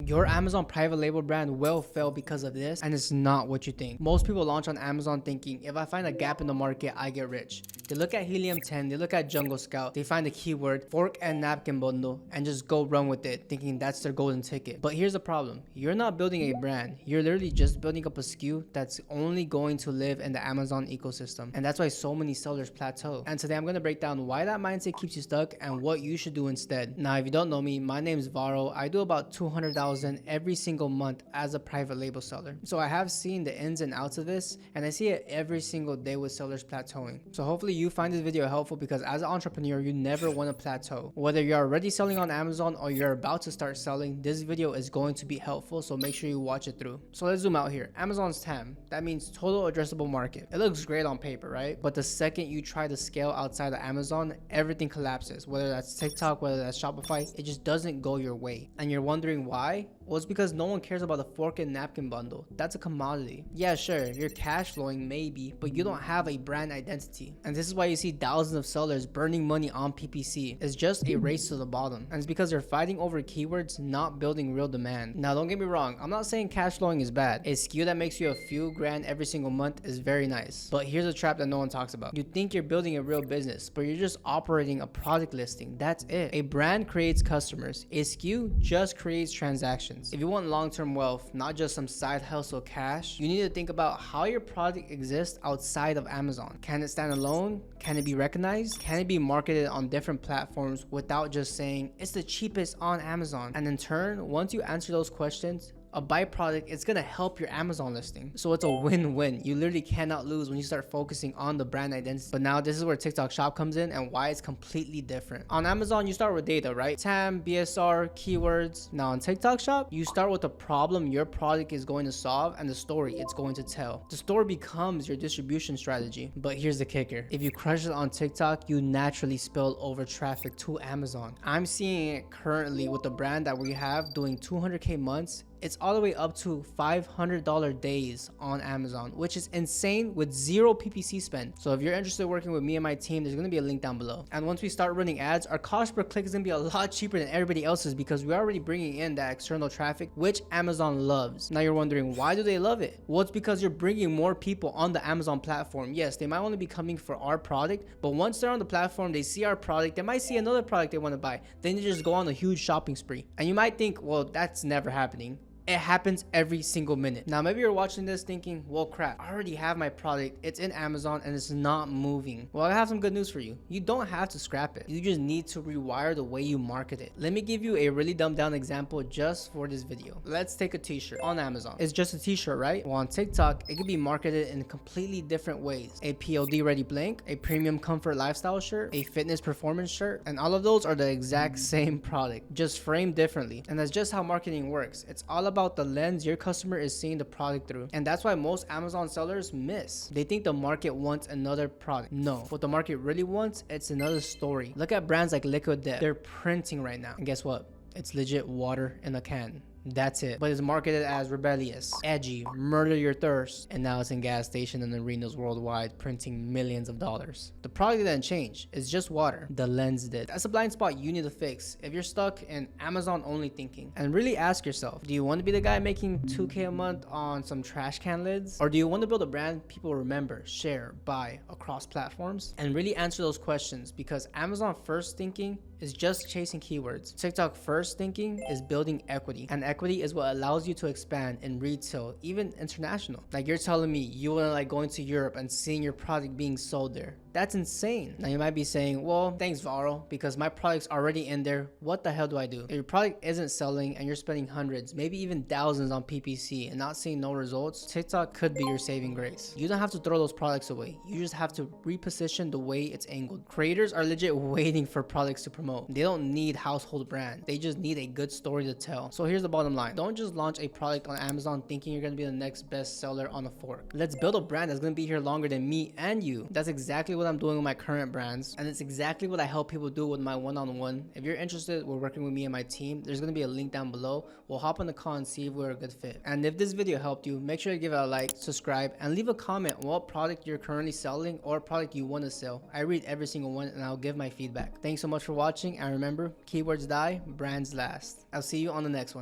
Your Amazon private label brand will fail because of this, and it's not what you think. Most people launch on Amazon thinking, if I find a gap in the market, I get rich. They look at Helium 10, they look at Jungle Scout, they find the keyword fork and napkin bundle and just go run with it, thinking that's their golden ticket. But here's the problem. You're not building a brand. You're literally just building up a SKU that's only going to live in the Amazon ecosystem. And that's why so many sellers plateau. And today I'm going to break down why that mindset keeps you stuck and what you should do instead. Now, if you don't know me, my name is Varo. I do about 200,000 every single month as a private label seller. So I have seen the ins and outs of this, and I see it every single day with sellers plateauing. So hopefully you find this video helpful, because as an entrepreneur, you never want to plateau. Whether you're already selling on Amazon or you're about to start selling, this video is going to be helpful, so make sure you watch it through. So let's zoom out here. Amazon's TAM, that means total addressable market. It looks great on paper, right? But the second you try to scale outside of Amazon, everything collapses. Whether that's TikTok, whether that's Shopify, it just doesn't go your way. And you're wondering why? Well, it's because no one cares about the fork and napkin bundle. That's a commodity. Yeah, sure, you're cash flowing maybe, but you don't have a brand identity. And this is why you see thousands of sellers burning money on PPC. It's just a race to the bottom. And it's because they're fighting over keywords, not building real demand. Now, don't get me wrong. I'm not saying cash flowing is bad. A SKU that makes you a few grand every single month is very nice. But here's a trap that no one talks about. You think you're building a real business, but you're just operating a product listing. That's it. A brand creates customers. A SKU just creates transactions. If you want long-term wealth, not just some side hustle cash, you need to think about how your product exists outside of Amazon. Can it stand alone? Can it be recognized? Can it be marketed on different platforms without just saying it's the cheapest on Amazon? And in turn, once you answer those questions, a byproduct, it's gonna help your Amazon listing. So it's a win-win. You literally cannot lose when you start focusing on the brand identity. But now this is where TikTok Shop comes in and why it's completely different. On Amazon, you start with data, right? TAM, BSR, keywords. Now on TikTok Shop, you start with the problem your product is going to solve and the story it's going to tell. The story becomes your distribution strategy. But here's the kicker. If you crush it on TikTok, you naturally spill over traffic to Amazon. I'm seeing it currently with the brand that we have doing 200K months. It's all the way up to $500 days on Amazon, which is insane with zero PPC spend. So if you're interested in working with me and my team, there's gonna be a link down below. And once we start running ads, our cost per click is gonna be a lot cheaper than everybody else's, because we're already bringing in that external traffic, which Amazon loves. Now you're wondering, why do they love it? Well, it's because you're bringing more people on the Amazon platform. Yes, they might only be coming for our product, but once they're on the platform, they see our product, they might see another product they wanna buy. Then they just go on a huge shopping spree. And you might think, well, that's never happening. It happens every single minute. Now, maybe you're watching this thinking, well, crap, I already have my product. It's in Amazon and it's not moving. Well, I have some good news for you. You don't have to scrap it. You just need to rewire the way you market it. Let me give you a really dumbed down example just for this video. Let's take a t-shirt on Amazon. It's just a t-shirt, right? Well, on TikTok, it could be marketed in completely different ways. A POD ready blank, a premium comfort lifestyle shirt, a fitness performance shirt, and all of those are the exact same product, just framed differently. And that's just how marketing works. It's all about the lens your customer is seeing the product through. And that's why most Amazon sellers miss. They think the market wants another product. No, what the market really wants, it's another story. Look at brands like Liquid Death. They're printing right now. And guess what? It's legit water in a can. That's it. But it's marketed as rebellious, edgy, murder your thirst, and now it's in gas station and arenas worldwide, printing millions of dollars. The product didn't change. It's just water. The lens did. That's a blind spot you need to fix if you're stuck in Amazon only thinking. And really ask yourself, do you want to be the guy making 2K a month on some trash can lids? Or do you want to build a brand people remember, share, buy across platforms? And really answer those questions, because Amazon first thinking is just chasing keywords. TikTok first thinking is building equity, and equity is what allows you to expand in retail, even international. Like, you're telling me you want to like going to Europe and seeing your product being sold there. That's insane. Now you might be saying, well, thanks Varo, because my product's already in there. What the hell do I do? If your product isn't selling and you're spending hundreds, maybe even thousands on PPC and not seeing no results, TikTok could be your saving grace. You don't have to throw those products away. You just have to reposition the way it's angled. Creators are legit waiting for products to promote. They don't need household brand. They just need a good story to tell. So here's the bottom line. Don't just launch a product on Amazon thinking you're going to be the next best seller on a fork. Let's build a brand that's going to be here longer than me and you. That's exactly what I'm doing with my current brands, and it's exactly what I help people do with my one-on-one. If you're interested with working with me and my team, there's going to be a link down below. We'll hop on the call and see if we're a good fit. And if this video helped you, make sure to give it a like, subscribe, and leave a comment on what product you're currently selling or product you want to sell. I read every single one and I'll give my feedback. Thanks so much for watching, and remember, keywords die, brands last. I'll see you on the next one.